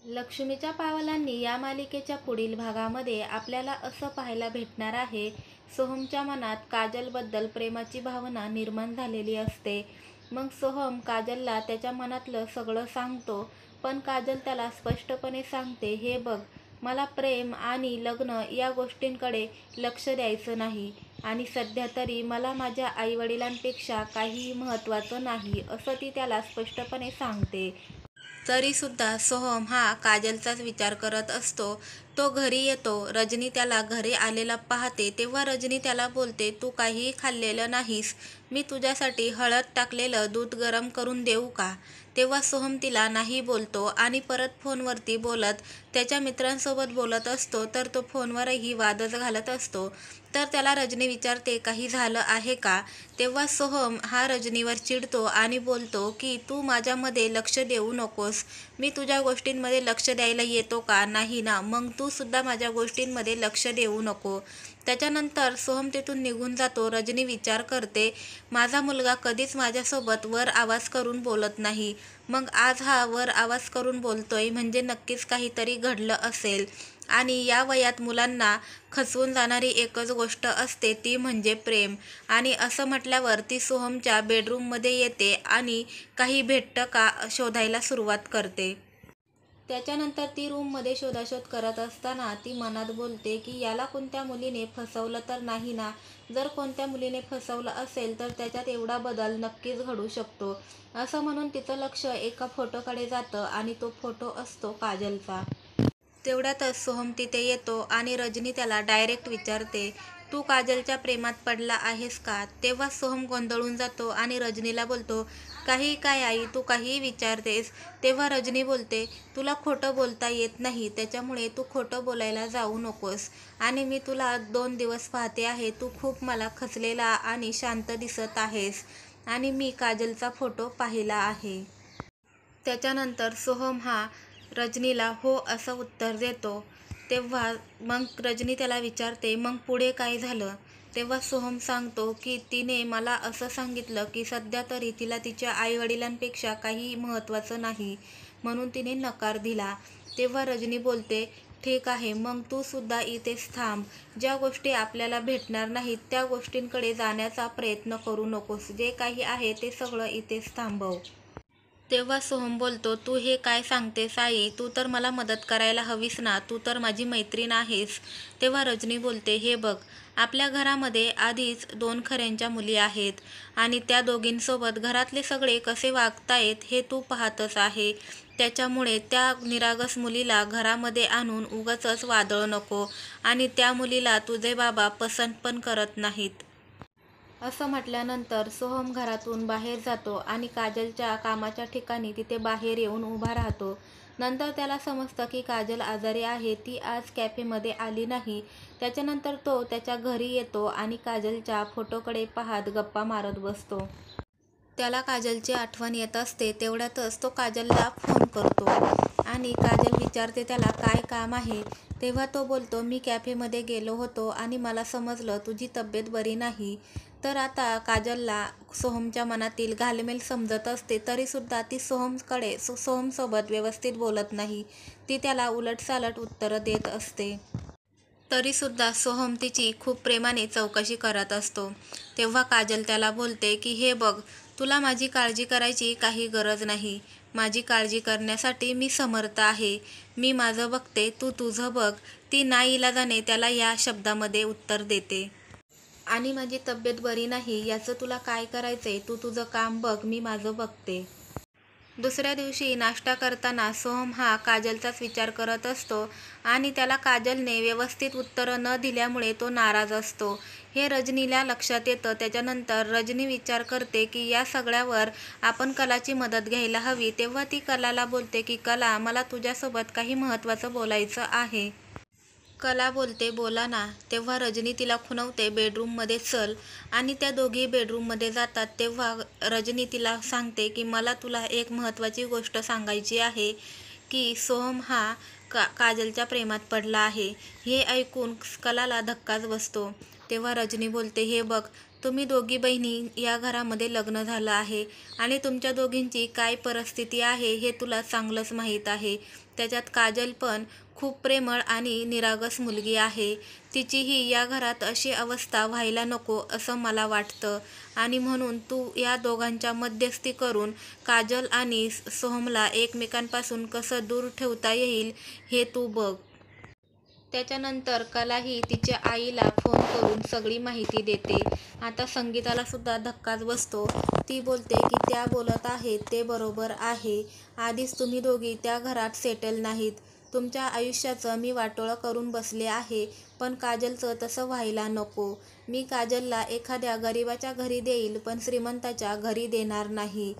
लक्ष्मीच्या पावलांनी या मालिकेच्या पुढील भागामध्ये आपल्याला असं पाहायला भेटणार आहे, सोहमच्या मनात काजलबद्दल प्रेमाची भावना निर्माण झालेली असते. मग सोहम काजलला त्याच्या मनातलं सगळं सांगतो, पण काजल त्याला स्पष्टपणे सांगते, हे बघ, मला प्रेम आणि लग्न या गोष्टींकडे लक्ष द्यायचं नाही आणि सध्या तरी मला माझ्या आईवडिलांपेक्षा काहीही महत्त्वाचं नाही, असं ती त्याला स्पष्टपणे सांगते. तरीसुद्धा सोहम हा काजलचाच विचार करत असतो. तो घरी येतो. रजनी त्याला घरी आलेला पाहते तेव्हा रजनी त्याला बोलते, तू काहीही खाल्लेलं नाहीस, मी तुझ्यासाठी हळद टाकलेलं दूध गरम करून देऊ का? तेव्हा सोहम तिला नाही बोलतो आणि परत फोनवरती बोलत त्याच्या मित्रांसोबत बोलत असतो. तर तो फोनवरही वादच घालत असतो. तर त्याला रजनी विचारते, काही झालं आहे का? तेव्हा सोहम हा रजनीवर चिडतो आणि बोलतो की तू माझ्यामध्ये लक्ष देऊ नकोस, मी तुझ्या गोष्टींमध्ये लक्ष द्यायला येतो का? नाही ना, मग तू सुद्धा माझ्या गोष्टींमध्ये लक्ष देऊ नको. त्याच्यानंतर सोहम तिथून निघून जातो. रजनी विचार करते, माझा मुलगा कधीच माझ्यासोबत वर आवाज करून बोलत नाही, मग आज हा वर आवाज करून बोलतोय म्हणजे नक्कीच काहीतरी घडलं असेल. आणि या वयात मुलांना खचवून जाणारी एकच गोष्ट असते ती म्हणजे प्रेम. आणि असं म्हटल्यावर ती सोहमच्या बेडरूममध्ये येते आणि काही भेटतं का शोधायला सुरुवात करते. त्याच्यानंतर ती रूममध्ये शोधाशोध करत असताना ती मनात बोलते की याला कोणत्या मुलीने फसवलं तर नाही ना? जर कोणत्या मुलीने फसवलं असेल तर त्याच्यात एवढा बदल नक्कीच घडू शकतो. असं म्हणून तिचं लक्ष एका फोटोकडे जातं आणि तो फोटो असतो काजलचा. तेवढ्यातच सोहम तिथे येतो आणि रजनी त्याला डायरेक्ट विचारते, तू काजलच्या प्रेमात पडला आहेस का? तेव्हा सोहम गोंधळून जातो आणि रजनीला बोलतो, काही काय आई, तू काहीही विचारतेस? तेव्हा रजनी बोलते, तुला खोटं बोलता येत नाही, त्याच्यामुळे तू खोटं बोलायला जाऊ नकोस. आणि मी तुला 2 दिवस पाहते आहे, तू खूप मला खचलेला आणि शांत दिसत आहेस आणि मी काजलचा फोटो पाहिला आहे. त्याच्यानंतर सोहम हा रजनीला हो असं उत्तर देतो. तेव्हा मग रजनी त्याला विचारते, मग पुढे काय झालं? तेव्हा सोहम सांगतो की तिने मला असं सांगितलं की सध्या तरी तिला तिच्या आईवडिलांपेक्षा काही महत्त्वाचं नाही, म्हणून तिने नकार दिला. तेव्हा रजनी बोलते, ठीक आहे, मग तू सुद्धा इथेच थांब. ज्या गोष्टी आपल्याला भेटणार नाहीत त्या गोष्टींकडे जाण्याचा प्रयत्न करू नकोस. जे काही आहे ते सगळं इथेच थांबव. तेव्हा सोहम बोलतो, तू हे काय सांगतेस आई? तू तर मला मदत करायला हवीस ना, तू तर माझी मैत्रीण आहेस. तेव्हा रजनी बोलते, हे बघ, आपल्या घरामध्ये आधीच 2 खऱ्यांच्या मुली आहेत आणि त्या दोघींसोबत घरातले सगळे कसे वागतायत हे तू पाहतच आहे. त्याच्यामुळे त्या निरागस मुलीला घरामध्ये आणून उगाचच वादळ नको आणि त्या मुलीला तुझे बाबा पसंत पण करत नाहीत. असं म्हटल्यानंतर सोहम घरातून बाहेर जातो आणि काजलच्या कामाच्या ठिकाणी तिथे बाहेर येऊन उभा राहतो. नंतर त्याला समजतं की काजल आजारी आहे, ती आज कॅफेमध्ये आली नाही. त्याच्यानंतर तो त्याच्या घरी येतो आणि काजलच्या फोटोकडे पाहत गप्पा मारत बसतो. त्याला काजलची आठवण येत असते. तेवढ्यातच तो काजलला फोन करतो आणि काजल विचारते त्याला काय काम आहे? तेव्हा तो बोलतो, मी कॅफेमध्ये गेलो होतो आणि मला समजलं तुझी तब्येत बरी नाही. तर आता काजलला सोहमच्या मनातील घालमेल समजत असते, तरीसुद्धा ती सोहमसोबत व्यवस्थित बोलत नाही. ती त्याला उलटसालट उत्तरं देत असते. तरीसुद्धा सोहम तिची खूप प्रेमाने चौकशी करत असतो. तेव्हा काजल त्याला बोलते की हे बघ, तुला माझी काळजी करायची काही गरज नाही. माझी काळजी करण्यासाठी मी समर्थ आहे. मी माझं बघते, तू तुझं बघ. ती नाईलाजाने त्याला या शब्दामध्ये उत्तर देते. आणि माझी तब्येत बरी नाही याचं तुला काय करायचंय? तू तुझं काम बघ, मी माझं बघते. दुसऱ्या दिवशी नाश्ता करताना सोहम हा काजलचाच विचार करत असतो आणि त्याला काजलने व्यवस्थित उत्तरं न दिल्यामुळे तो नाराज असतो. हे रजनीला लक्षात येतं. त्याच्यानंतर रजनी विचार करते की या सगळ्यावर आपण कलाची मदत घ्यायला हवी. तेव्हा ती कलाला बोलते की कला, मला तुझ्यासोबत काही महत्त्वाचं बोलायचं आहे. कला बोलते, बोला ना. तेव्हा रजनी तिला खुणवते, बेडरूममध्ये चल. आणि त्या दोघी बेडरूममध्ये जातात. तेव्हा रजनी तिला सांगते की मला तुला एक महत्त्वाची गोष्ट सांगायची आहे की सोहम हा काजलच्या प्रेमात पडला आहे. हे ऐकून कलाला धक्काच बसतो. तेव्हा रजनी बोलते, हे बघ, तुम्ही दोघी बहिणी या घरामध्ये लग्न झालं आहे आणि तुमच्या दोघींची काय परिस्थिती आहे हे तुला चांगलंच माहीत आहे. त्याच्यात काजल पण खूप प्रेमळ आणि निरागस मुलगी आहे. तिचीही या घरात अशी अवस्था व्हायला नको असं मला वाटतं आणि म्हणून तू या दोघांच्या मध्यस्थी करून काजल आणि सोहमला एकमेकांपासून कसं दूर ठेवता येईल हे तू बघ. त्याच्यानंतर कलाही तिच्या आईला फोन करून सगळी माहिती देते. आता संगीताला सुद्धा धक्काच बसतो. ती बोलते की त्या बोलत आहेत ते बरोबर आहे. आधीच तुम्ही दोघी त्या घरात सेटल नाहीत. तुमच्या आयुष्याचं मी वाटोळं करून बसले आहे, पण काजलचं तसं व्हायला नको. मी काजलला एखाद्या गरिबाच्या घरी देईल, पण श्रीमंताच्या घरी देणार नाही.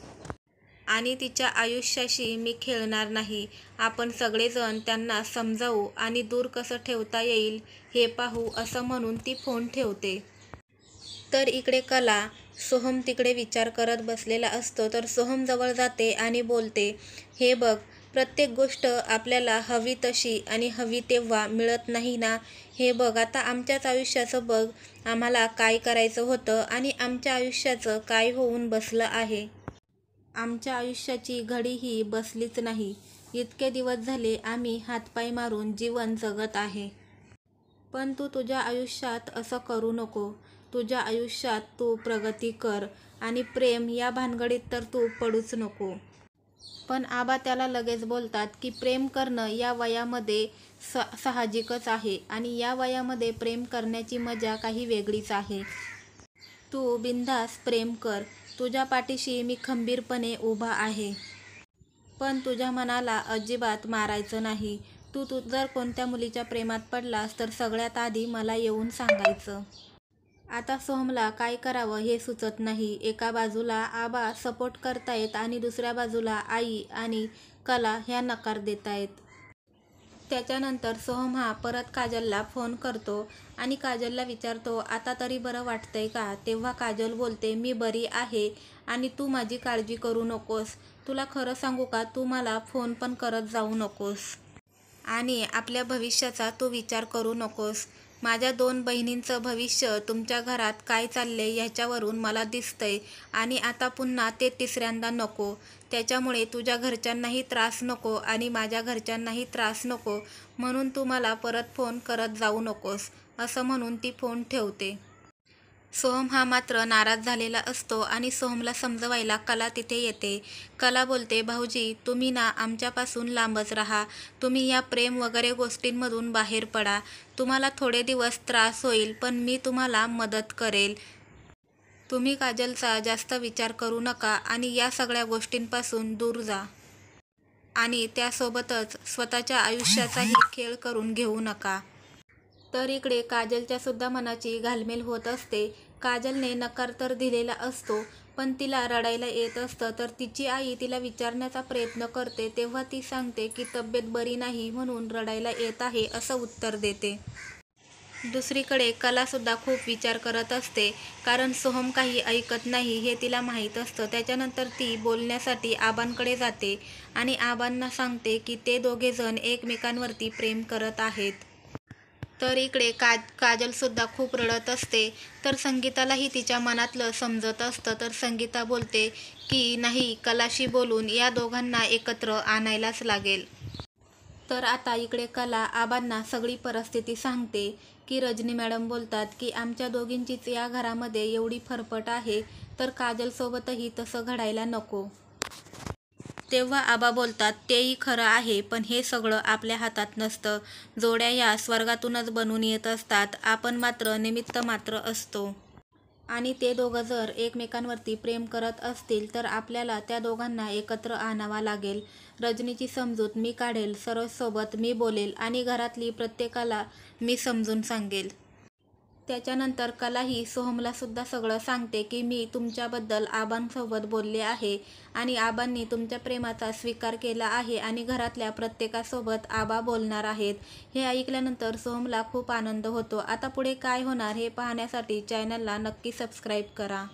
आणि तिच्या आयुष्याशी मी खेळणार नाही. आपण सगळेजण त्यांना समजावू आणि दूर कसं ठेवता येईल हे पाहू असं म्हणून ती फोन ठेवते. तर इकडे कला सोहम तिकडे विचार करत बसलेला असतो. तर सोहम जवळ जाते आणि बोलते, हे बघ, प्रत्येक गोष्ट आपल्याला हवी तशी आणि हवी तेव्हा मिळत नाही ना. हे बघ, आता आमच्याच आयुष्याचं बघ, आम्हाला काय करायचं होतं आणि आमच्या आयुष्याचं काय होऊन बसलं आहे. आमच्या आयुष्याची घडीही बसलीच नाही. इतके दिवस झाले आम्ही हातपाय मारून जीवन जगत आहे. पण तू तुझ्या आयुष्यात असं करू नको. तुझ्या आयुष्यात तू प्रगती कर आणि प्रेम या भानगडीत तर तू पडूच नको. पण आबा त्याला लगेच बोलतात की प्रेम करणं या वयामध्ये साहजिकच आहे आणि या वयामध्ये प्रेम करण्याची मजा काही वेगळीच आहे. तू बिनधास्त प्रेम कर. तुझ्या पाठीशी मी खंबीरपणे उभा आहे. पण तुझ्या मनाला अजिबात मारायचं नाही. तू जर कोणत्या मुलीच्या प्रेमात पडलास तर सगळ्यात आधी मला येऊन सांगायचं. आता सोहमला काय करावं हे सुचत नाही. एका बाजूला आबा सपोर्ट करतायत आणि दुसऱ्या बाजूला आई आणि कला ह्या नकार देतायत. त्याच्यानंतर सोहम हा परत काजलला फोन करतो आणि काजलला विचारतो, आता तरी बरं वाटतंय का? तेव्हा काजल बोलते, मी बरी आहे आणि तू माझी काळजी करू नकोस. तुला खरं सांगू का, तू मला फोन पण करत जाऊ नकोस आणि आपल्या भविष्याचा तू विचार करू नकोस. माझ्या 2 बहिणींचं भविष्य तुमच्या घरात काय चाललंय ह्याच्यावरून मला दिसतंय आणि आता पुन्हा ते तिसऱ्यांदा नको. त्याच्यामुळे तुझ्या घरच्यांनाही त्रास नको आणि माझ्या घरच्यांनाही त्रास नको, म्हणून तू मला परत फोन करत जाऊ नकोस असं म्हणून ती फोन ठेवते. सोहम हा मात्र नाराज झालेला असतो आणि सोहमला समजवायला कला तिथे येते. कला बोलते, भाऊजी तुम्ही ना आमच्यापासून लांबच राहा. तुम्ही या प्रेम वगैरे गोष्टींमधून बाहेर पडा. तुम्हाला थोडे दिवस त्रास होईल पण मी तुम्हाला मदत करेल. तुम्ही काजलचा जास्त विचार करू नका आणि या सगळ्या गोष्टींपासून दूर जा आणि त्यासोबतच स्वतःच्या आयुष्याचाही खेळ करून घेऊ नका. तर इकडे काजलच्या सुद्धा मनाची घालमेल होत असते. काजलने नकार तर दिलेला असतो पण तिला रडायला येत असतं. तर तिची आई तिला विचारण्याचा प्रयत्न करते तेव्हा ती सांगते की तब्येत बरी नाही म्हणून रडायला येत आहे असं उत्तर देते. दुसरीकडे कलासुद्धा खूप विचार करत असते कारण सोहम काही ऐकत नाही हे तिला माहीत असतं. त्याच्यानंतर ती बोलण्यासाठी आबांकडे जाते आणि आबांना सांगते की ते दोघेजण एकमेकांवरती प्रेम करत आहेत. तर इकडे काजलसुद्धा खूप रडत असते. तर संगीतालाही तिच्या मनातलं समजत असतं. तर संगीता बोलते की नाही, कलाशी बोलून या दोघांना एकत्र आणायलाच लागेल. तर आता इकडे कला आबांना सगळी परिस्थिती सांगते की रजनी मॅडम बोलतात की आमच्या दोघींचीच या घरामध्ये एवढी फरफट आहे तर काजलसोबतही तसं घडायला नको. तेव्हा आबा बोलतात, तेही खरं आहे पण हे सगळं आपल्या हातात नसतं. जोड्या ह्या स्वर्गातूनच बनून येत असतात. आपण मात्र निमित्त मात्र असतो आणि ते दोघं जर एकमेकांवरती प्रेम करत असतील तर आपल्याला त्या दोघांना एकत्र आणावा लागेल. रजनीची समजूत मी काढेल, सरोजसोबत मी बोलेल आणि घरातली प्रत्येकाला मी समजून सांगेल. त्याच्यानंतर कलाही सोहमला सुद्धा सगळं सांगते की मी तुमच्याबद्दल आबांसोबत बोलले आहे आणि आबांनी तुमच्या प्रेमाचा स्वीकार केला आहे आणि घरातल्या प्रत्येकासोबत आबा बोलणार आहेत. हे ऐकल्यानंतर सोहमला खूप आनंद होतो. आता पुढे काय होणार हे पाहण्यासाठी चॅनलला नक्की सबस्क्राईब करा.